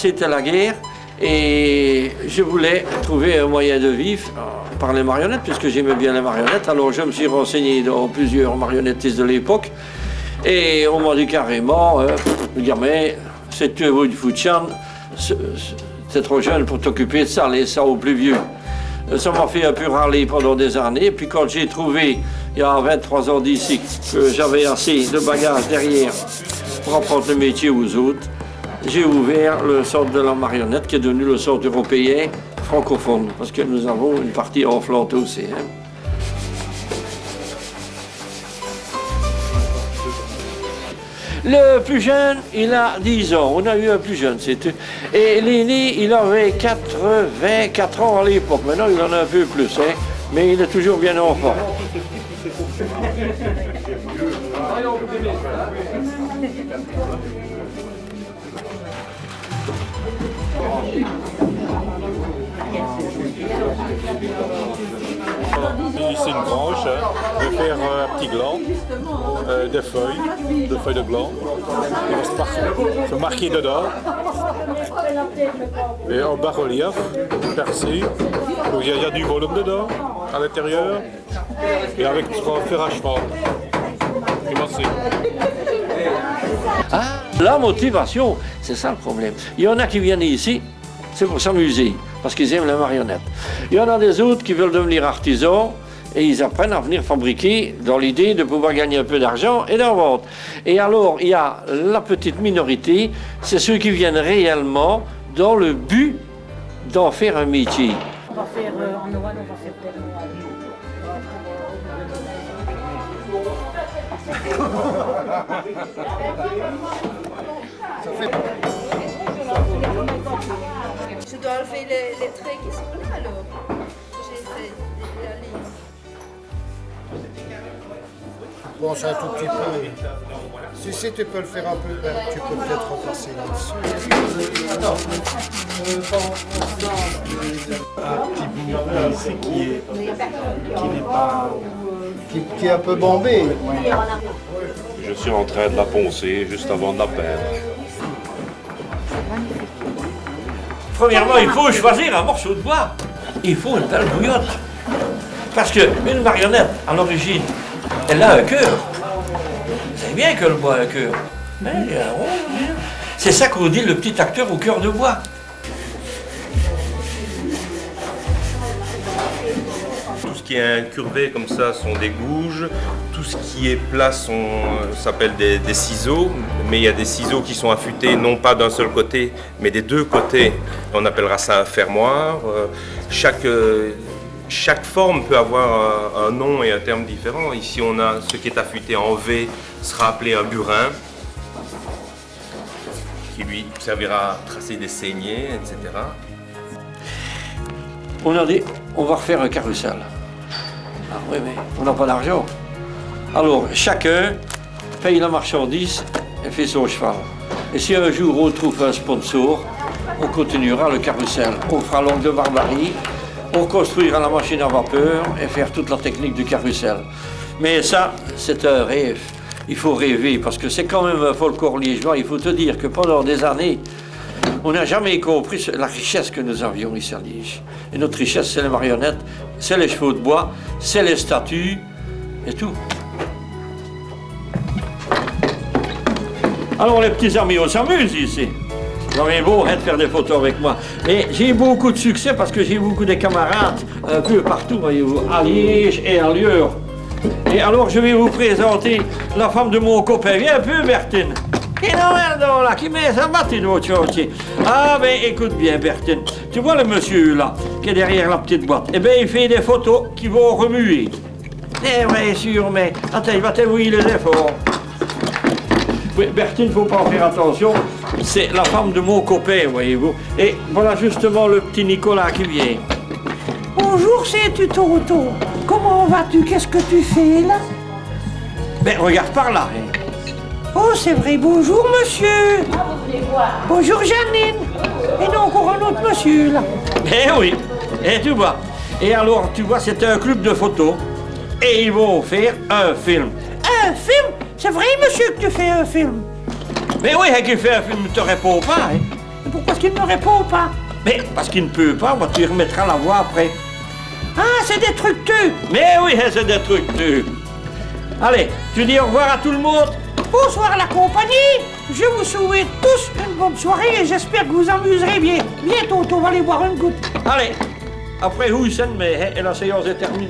c'était la guerre et je voulais trouver un moyen de vivre par les marionnettes, puisque j'aimais bien les marionnettes. Alors je me suis renseigné dans plusieurs marionnettistes de l'époque et on m'a dit carrément, le gamin, c'est tu veux du foutchan, c'est trop jeune pour t'occuper de ça, laisse ça au plus vieux. Ça m'a fait un peu râler pendant des années. Puis quand j'ai trouvé, il y a 23 ans d'ici, que j'avais assez de bagages derrière pour apprendre le métier aux autres, j'ai ouvert le centre de la marionnette qui est devenu le centre européen francophone, parce que nous avons une partie en Flandre aussi. Hein. Le plus jeune, il a 10 ans. On a eu un plus jeune, c'est tout. Et l'aîné, il avait 84 ans à l'époque. Maintenant, il en a un peu plus, hein. Mais il est toujours bien en forme. C'est une branche, de faire un petit gland, des feuilles de gland. Il va se marquer dedans. Et en bas-relief, percé. Donc il y a du volume dedans, à l'intérieur. Et avec trois fers à cheval. Ah, la motivation, c'est ça le problème. Il y en a qui viennent ici, c'est pour s'amuser, parce qu'ils aiment la marionnette. Il y en a des autres qui veulent devenir artisans, et ils apprennent à venir fabriquer dans l'idée de pouvoir gagner un peu d'argent et d'en vendre. Et alors, il y a la petite minorité, c'est ceux qui viennent réellement dans le but d'en faire un métier. On va faire en Noël, on va faire tellement. Je dois enlever les traits qui sont là alors. J'ai fait la ligne. Bon, c'est un tout petit peu. Si tu peux le faire un peu, ben, tu peux peut-être repasser là-dessus. Un petit bout ici qui est un peu bombé. Je suis en train de la poncer juste avant de la peindre. Premièrement, il faut choisir un morceau de bois. Il faut une belle bouillotte. Parce qu'une marionnette, à l'origine, elle a un cœur. Vous savez bien que le bois a un cœur. C'est ça qu'on dit le petit acteur au cœur de bois. Tout ce qui est incurvé comme ça sont des gouges. Tout ce qui est plat s'appelle des ciseaux. Mais il y a des ciseaux qui sont affûtés non pas d'un seul côté, mais des deux côtés. On appellera ça un fermoir. Chaque forme peut avoir un nom et un terme différent. Ici, on a ce qui est affûté en V, sera appelé un burin, qui lui servira à tracer des saignées, etc. On a dit, on va refaire un carrousel. Ah oui, mais on n'a pas d'argent. Alors, chacun paye la marchandise et fait son cheval. Et si un jour on trouve un sponsor, on continuera le carrousel. On fera l'ongle de Barbarie, on construira la machine à vapeur et faire toute la technique du carrousel. Mais ça, c'est un rêve. Il faut rêver parce que c'est quand même un folklore liégeois. Il faut te dire que pendant des années, on n'a jamais compris la richesse que nous avions ici à Liège. Et notre richesse, c'est les marionnettes, c'est les chevaux de bois, c'est les statues et tout. Alors les petits amis, on s'amuse ici. Vous avez beau de faire des photos avec moi. Mais j'ai beaucoup de succès parce que j'ai beaucoup de camarades un peu partout, voyez-vous, à Liège et à Lieur. Et alors je vais vous présenter la femme de mon copain. Viens un peu, Bertine. Qui non, là, qui met sa batte de votre chantier. Ah ben écoute bien, Bertine. Tu vois le monsieur là, qui est derrière la petite boîte. Eh bien il fait des photos qui vont remuer. Eh oui, sûr, mais attends, il va t'avouer les efforts. Oui, Bertine, il ne faut pas en faire attention. C'est la femme de mon copain, voyez-vous. Et voilà justement le petit Nicolas qui vient. Bonjour, c'est Toto. Comment vas-tu? Qu'est-ce que tu fais là? Ben, regarde par là. Hein. Oh, c'est vrai. Bonjour, monsieur. Bonjour, Janine. Et non, encore un autre monsieur là. Eh oui. Et tu vois. Et alors, tu vois, c'est un club de photos. Et ils vont faire un film. Un film? C'est vrai, monsieur, que tu fais un film? Mais oui, qui fait un film ne te répond pas. Hein. pourquoi est-ce qu'il ne me répond pas? Mais parce qu'il ne peut pas, moi, tu remettras la voix après. Ah, c'est des trucs teux. Mais oui, c'est des trucs. Allez, tu dis au revoir à tout le monde. Bonsoir la compagnie. Je vous souhaite tous une bonne soirée et j'espère que vous amuserez bien. Bientôt, on va aller boire une goutte. Allez, après Houssen, mais la séance est terminée.